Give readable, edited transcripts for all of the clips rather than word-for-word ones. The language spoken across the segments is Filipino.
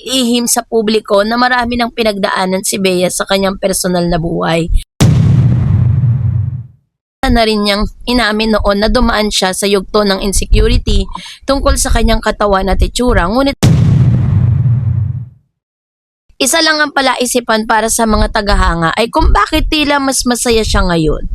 ihim sa publiko na marami ng pinagdaanan si Bea sa kanyang personal na buhay. Na rin niyang inamin noon na dumaan siya sa yugto ng insecurity tungkol sa kanyang katawan at itsura, ngunit isa lang ang palaisipan para sa mga tagahanga ay kung bakit tila mas masaya siya ngayon.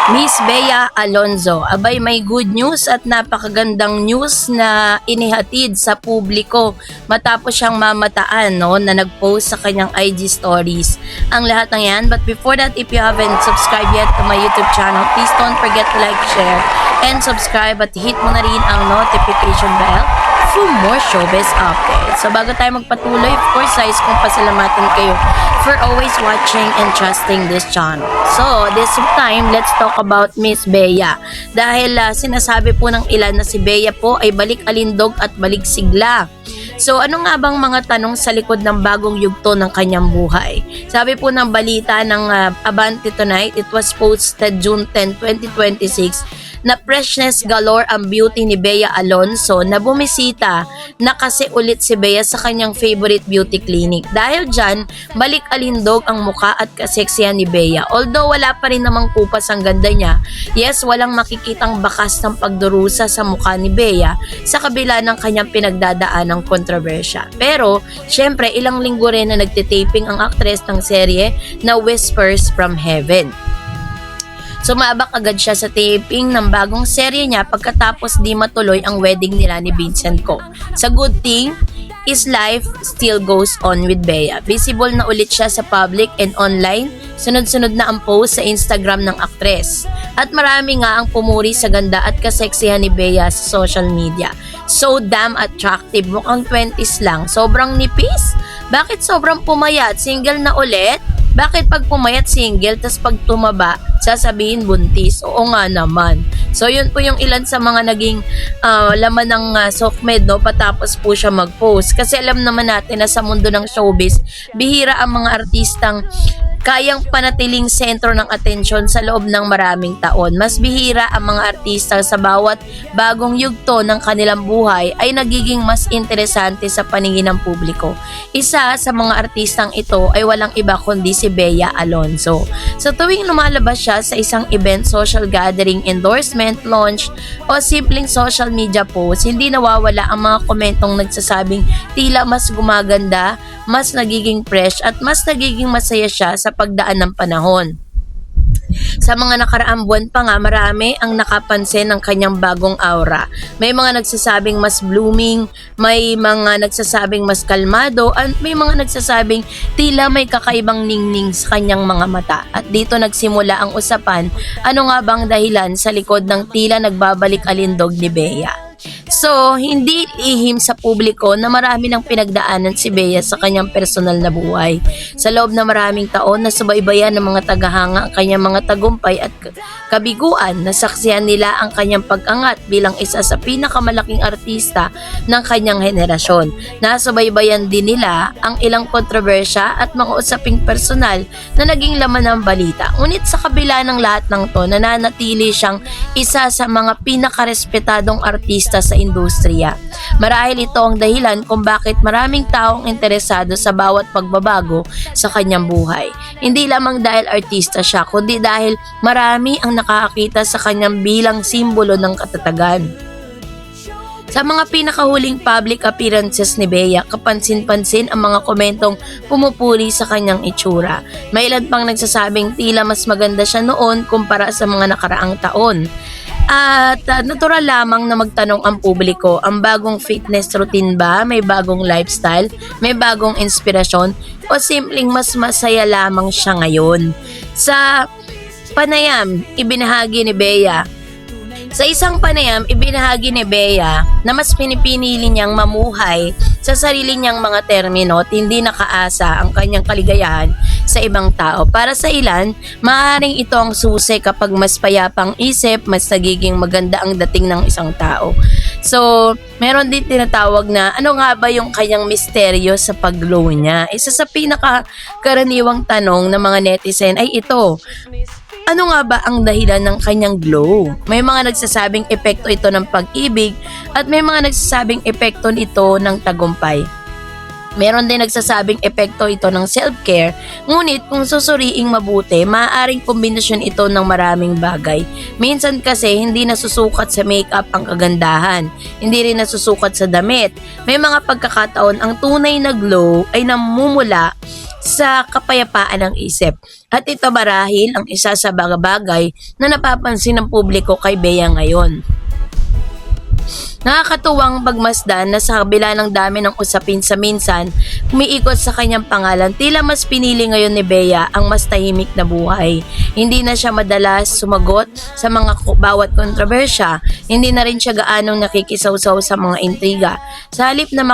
Miss Bea Alonzo, abay may good news at napakagandang news na inihatid sa publiko matapos siyang mamataan na nag-post sa kanyang IG stories. Ang lahat ng yan, but before that, if you haven't subscribed yet to my YouTube channel, please don't forget to like, share, and subscribe at hit mo na rin ang notification bell for more showbiz updates. So bago tayo magpatuloy, of course, guys, kung pasalamatan kayo for always watching and trusting this channel. So this time, let's talk about Miss Bea. Dahil sinasabi po ng ilan na si Bea po ay balik alindog at balik sigla. So ano nga bang mga tanong sa likod ng bagong yugto ng kanyang buhay? Sabi po ng balita ng Abante Tonight, it was posted June 10, 2026, na freshness galore ang beauty ni Bea Alonzo na bumisita na kasi ulit si Bea sa kanyang favorite beauty clinic. Dahil dyan, balik alindog ang muka at kaseksihan ni Bea. Although wala pa rin namang kupas ang ganda niya, yes, walang makikitang bakas ng pagdurusa sa mukha ni Bea sa kabila ng kanyang pinagdadaan ng kontrobersya. Pero, syempre, ilang linggo rin na nagtitaping ang aktres ng serye na Whispers from Heaven. Sumabak agad siya sa taping ng bagong serye niya pagkatapos di matuloy ang wedding nila ni Vincent Co. Sa good thing is life still goes on with Bea. Visible na ulit siya sa public and online. Sunod-sunod na ang post sa Instagram ng aktres. At marami nga ang pumuri sa ganda at kaseksihan ni Bea sa social media. So damn attractive. Mukhang 20s lang. Sobrang nipis. Bakit sobrang pumayat? Single na ulit? Bakit pag pumayat single, tas pag tumaba, sasabihin buntis? Oo nga naman. So yun po yung ilan sa mga naging laman ng Sokmed patapos po siya mag-post. Kasi alam naman natin na sa mundo ng showbiz, bihira ang mga artistang kayang panatiling sentro ng atensyon sa loob ng maraming taon. Mas bihira ang mga artista sa bawat bagong yugto ng kanilang buhay ay nagiging mas interesante sa paningin ng publiko. Isa sa mga artistang ito ay walang iba kundi si Bea Alonzo. Sa tuwing lumalabas siya sa isang event, social gathering, endorsement, launch o simpleng social media post, hindi nawawala ang mga komentong nagsasabing tila mas gumaganda, mas nagiging fresh at mas nagiging masaya siya sa pagdaan ng panahon. Sa mga nakaraang buwan pa nga, marami ang nakapansin ng kanyang bagong aura. May mga nagsasabing mas blooming, may mga nagsasabing mas kalmado, at may mga nagsasabing tila may kakaibang ningning sa kanyang mga mata. At dito nagsimula ang usapan, ano nga bang dahilan sa likod ng tila nagbabalik alindog ni Bea? So, hindi ihim sa publiko na marami ng pinagdaanan si Bea sa kanyang personal na buhay. Sa loob na maraming taon, nasubaybayan ng mga tagahanga ang kanyang mga tagumpay at kabiguan. Nasaksihan nila ang kanyang pag-angat bilang isa sa pinakamalaking artista ng kanyang henerasyon. Nasubaybayan din nila ang ilang kontrobersya at mga usaping personal na naging laman ng balita. Ngunit sa kabila ng lahat ng to, nananatili siyang isa sa mga pinakarespetadong artista sa industriya. Marahil ito ang dahilan kung bakit maraming taong interesado sa bawat pagbabago sa kanyang buhay. Hindi lamang dahil artista siya, kundi dahil marami ang nakakakita sa kanyang bilang simbolo ng katatagan. Sa mga pinakahuling public appearances ni Bea, kapansin-pansin ang mga komentong pumupuri sa kanyang itsura. May ilan pang nagsasabing tila mas maganda siya noon kumpara sa mga nakaraang taon. At natural lamang na magtanong ang publiko, ang bagong fitness routine ba? May bagong lifestyle? May bagong inspirasyon? O simpleng mas masaya lamang siya ngayon? Sa panayam, ibinahagi ni Bea. Sa isang panayam, ibinahagi ni Bea na mas pinipinili niyang mamuhay sa sarili niyang mga termino at hindi nakaasa ang kanyang kaligayahan sa ibang tao. Para sa ilan, maaaring ito ang susi kapag mas payapang isip, mas nagiging maganda ang dating ng isang tao. So, meron din tinatawag na ano nga ba yung kanyang misteryo sa pag-glow niya. Isa sa pinakakaraniwang tanong ng mga netizen ay ito. Ano nga ba ang dahilan ng kanyang glow? May mga nagsasabing epekto ito ng pag-ibig at may mga nagsasabing epekto ito ng tagumpay. Meron din nagsasabing epekto ito ng self-care, ngunit kung susuriing mabuti, maaaring kombinasyon ito ng maraming bagay. Minsan kasi hindi nasusukat sa makeup ang kagandahan, hindi rin nasusukat sa damit. May mga pagkakataon ang tunay na glow ay namumula sa kapayapaan ng isip. At ito marahil ang isa sa bagay na napapansin ng publiko kay Bea ngayon. Nakakatuwang pagmasdan na sa kabila ng dami ng usapin sa minsan, umiikot sa kanyang pangalan, tila mas pinili ngayon ni Bea ang mas tahimik na buhay. Hindi na siya madalas sumagot sa mga bawat kontrobersya, hindi na rin siya gaanong nakikisawsaw sa mga intriga. Sa halip na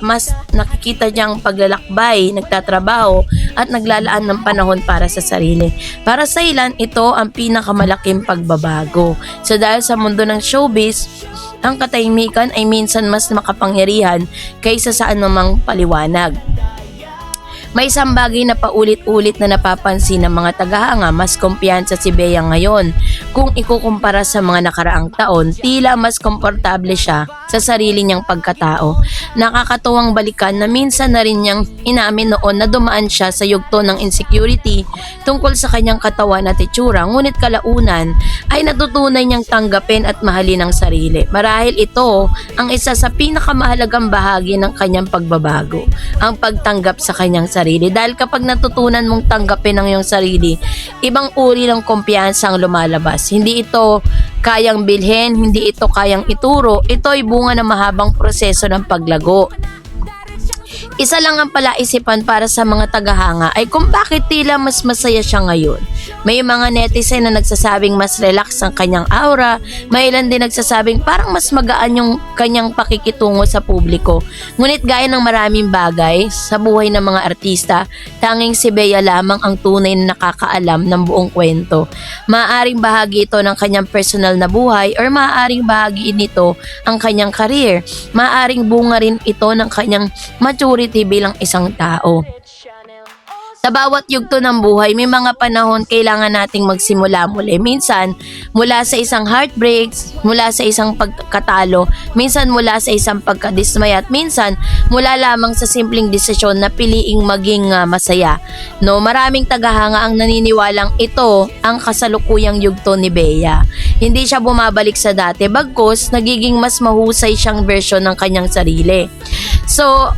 mas nakikita niyang paglalakbay, nagtatrabaho at naglalaan ng panahon para sa sarili. Para sa ilan, ito ang pinakamalaking pagbabago. So dahil sa mundo ng showbiz, ang katahimikan ay minsan mas makapangyarihan kaysa sa anumang paliwanag. May isang bagay na paulit-ulit na napapansin ng mga tagahanga, mas kumpiyansa si Bea ngayon. Kung ikukumpara sa mga nakaraang taon, tila mas komportable siya sa sarili niyang pagkatao. Nakakatuwang balikan na minsan na rin niyang inamin noon na dumaan siya sa yugto ng insecurity tungkol sa kanyang katawan at itsura, ngunit kalaunan ay natutunay niyang tanggapin at mahalin ang sarili. Marahil ito ang isa sa pinakamahalagang bahagi ng kanyang pagbabago, ang pagtanggap sa kanyang sarili. Dahil kapag natutunan mong tanggapin ang iyong sarili, ibang uri ng kumpiyansa ang lumalabas. Hindi ito kayang bilhin, hindi ito kayang ituro, ito ay bunga ng mahabang proseso ng paglago. Isa lang ang palaisipan para sa mga tagahanga ay kung bakit tila mas masaya siya ngayon. May mga netizen na nagsasabing mas relax ang kanyang aura, may ilan din nagsasabing parang mas magaan yung kanyang pakikitungo sa publiko. Ngunit gaya ng maraming bagay sa buhay ng mga artista, tanging si Bea lamang ang tunay na nakakaalam ng buong kwento. Maaaring bahagi ito ng kanyang personal na buhay or maaaring bahagi nito ang kanyang career. Maaaring bunga rin ito ng kanyang maturity bilang isang tao. Sa bawat yugto ng buhay, may mga panahon kailangan nating magsimula muli. Minsan, mula sa isang heartbreak, mula sa isang pagkatalo, minsan mula sa isang pagkadismay, at minsan mula lamang sa simpleng desisyon na piliing maging masaya. No, maraming tagahanga ang naniniwalang ito ang kasalukuyang yugto ni Bea. Hindi siya bumabalik sa dati, bagkus nagiging mas mahusay siyang version ng kanyang sarili. So,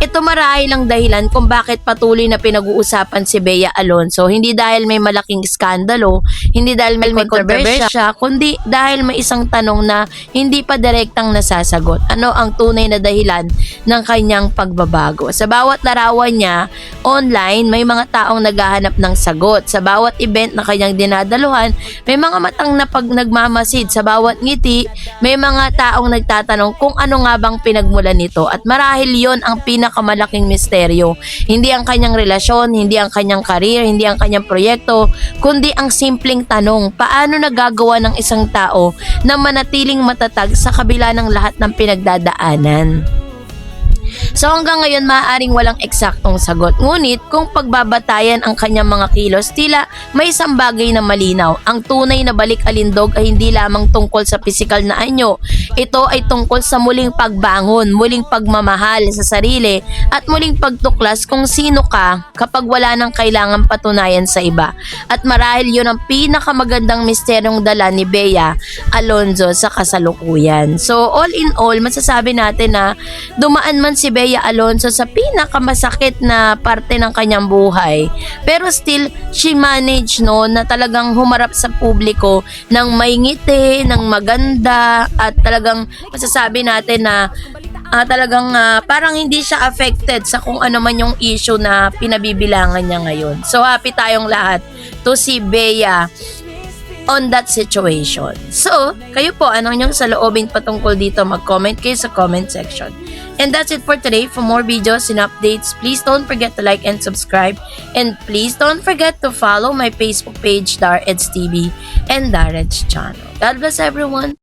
ito marahil ang dahilan kung bakit patuloy na pinag-uusapan si Bea Alonzo. Hindi dahil may malaking skandalo, hindi dahil may kontrobersya, kundi dahil may isang tanong na hindi pa direktang nasasagot. Ano ang tunay na dahilan ng kanyang pagbabago? Sa bawat larawan niya online, may mga taong naghahanap ng sagot. Sa bawat event na kanyang dinadaluhan, may mga matang na nagmamasid. Sa bawat ngiti, may mga taong nagtatanong kung ano nga bang pinagmulan nito. At marahil yon ang pinakamalaking misteryo. Hindi ang kanyang relasyon, hindi ang kanyang career, hindi ang kanyang proyekto, kundi ang simpleng tanong, paano nagagawa ng isang tao na manatiling matatag sa kabila ng lahat ng pinagdadaanan? So hanggang ngayon maaaring walang eksaktong sagot. Ngunit kung pagbabatayan ang kanyang mga kilos, tila may isang bagay na malinaw. Ang tunay na balik-alindog ay hindi lamang tungkol sa pisikal na anyo. Ito ay tungkol sa muling pagbangon, muling pagmamahal sa sarili, at muling pagtuklas kung sino ka kapag wala nang kailangang patunayan sa iba. At marahil yun ang pinakamagandang misteryong dala ni Bea Alonzo sa kasalukuyan. So all in all, masasabi natin na dumaan man si Bea Alonzo sa pinakamasakit na parte ng kanyang buhay, pero still she managed na talagang humarap sa publiko ng may ngiti, ng maganda, at talagang masasabi natin na parang hindi siya affected sa kung ano man yung issue na pinabibilangan niya ngayon. So happy tayong lahat to see Bea on that situation. So, kayo po, anong inyong saloobin patungkol dito? Mag-comment kayo sa comment section. And that's it for today. For more videos and updates, please don't forget to like and subscribe. And please don't forget to follow my Facebook page, Dareds TV, and Dareds channel. God bless everyone.